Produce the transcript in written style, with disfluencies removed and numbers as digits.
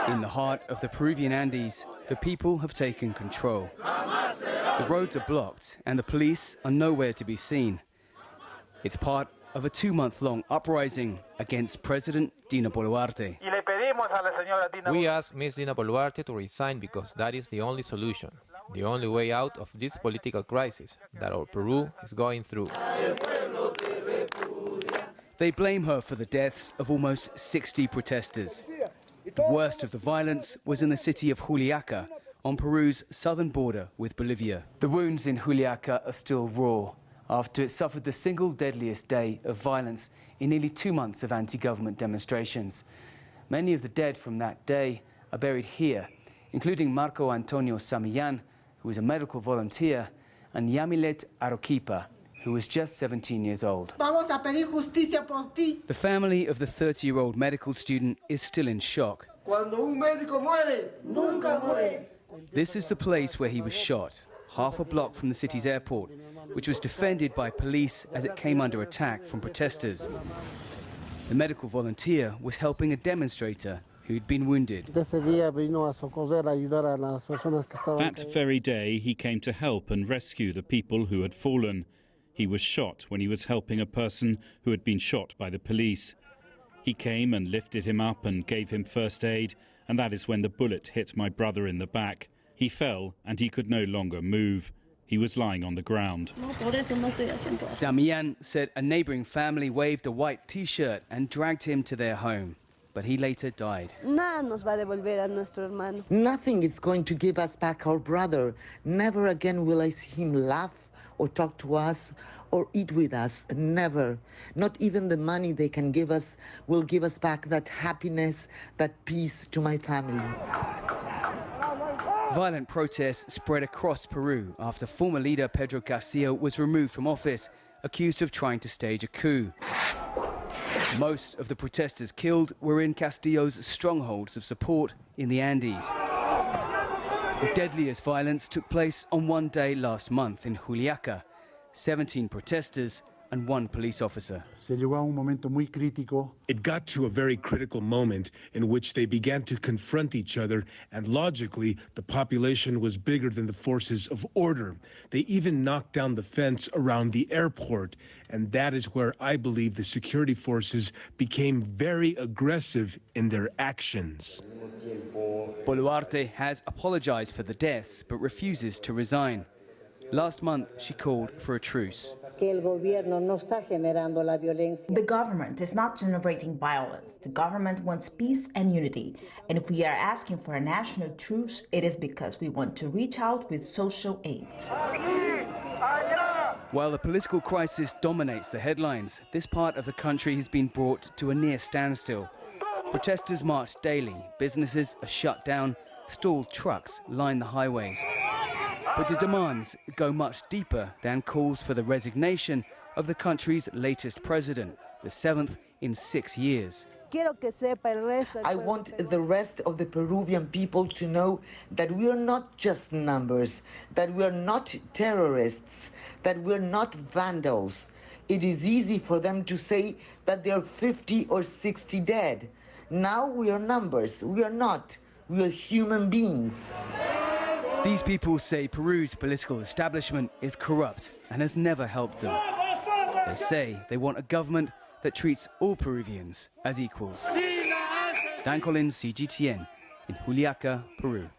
In the heart of the Peruvian Andes, the people have taken control. The roads are blocked and the police are nowhere to be seen. It's part of a 2-month-long uprising against President Dina Boluarte. We ask Ms. Dina Boluarte to resign because that is the only solution, the only way out of this political crisis that our Peru is going through. They blame her for the deaths of almost 60 protesters. The worst of the violence was in the city of Juliaca, on Peru's southern border with Bolivia. The wounds in Juliaca are still raw, after it suffered the single deadliest day of violence in nearly 2 months of anti-government demonstrations. Many of the dead from that day are buried here, including Marco Antonio Samillan, who was a medical volunteer, and Yamilet Aroquipa, who was just 17 years old. The family of the 30-year-old medical student is still in shock. This is the place where he was shot, half a block from the city's airport, which was defended by police as it came under attack from protesters. The medical volunteer was helping a demonstrator who'd been wounded. That very day, he came to help and rescue the people who had fallen. He was shot when he was helping a person who had been shot by the police. He came and lifted him up and gave him first aid, and that is when the bullet hit my brother in the back. He fell and he could no longer move. He was lying on the ground. Samillan said a neighboring family waved a white T-shirt and dragged him to their home, but he later died. Nothing is going to give us back our brother. Never again will I see him laugh or talk to us or eat with us. Never. Not even the money they can give us will give us back that happiness, that peace to my family. Violent protests spread across Peru after former leader Pedro Castillo was removed from office, accused of trying to stage a coup. Most of the protesters killed were in Castillo's strongholds of support in the Andes. The deadliest violence took place on one day last month in Juliaca. 17 protesters and 1 police officer. It got to a very critical moment in which they began to confront each other, and logically, the population was bigger than the forces of order. They even knocked down the fence around the airport, and that is where I believe the security forces became very aggressive in their actions. Boluarte has apologized for the deaths, but refuses to resign. Last month, she called for a truce. The government is not generating violence. The government wants peace and unity. And if we are asking for a national truce, it is because we want to reach out with social aid. While the political crisis dominates the headlines, this part of the country has been brought to a near standstill. Protesters march daily, businesses are shut down, stalled trucks line the highways. But the demands go much deeper than calls for the resignation of the country's latest president, the 7th in 6 years. I want the rest of the Peruvian people to know that we are not just numbers, that we are not terrorists, that we are not vandals. It is easy for them to say that there are 50 or 60 dead. Now we are numbers. We are not. We are human beings. These people say Peru's political establishment is corrupt and has never helped them. They say they want a government that treats all Peruvians as equals. Dan Collyns, CGTN, in Juliaca, Peru.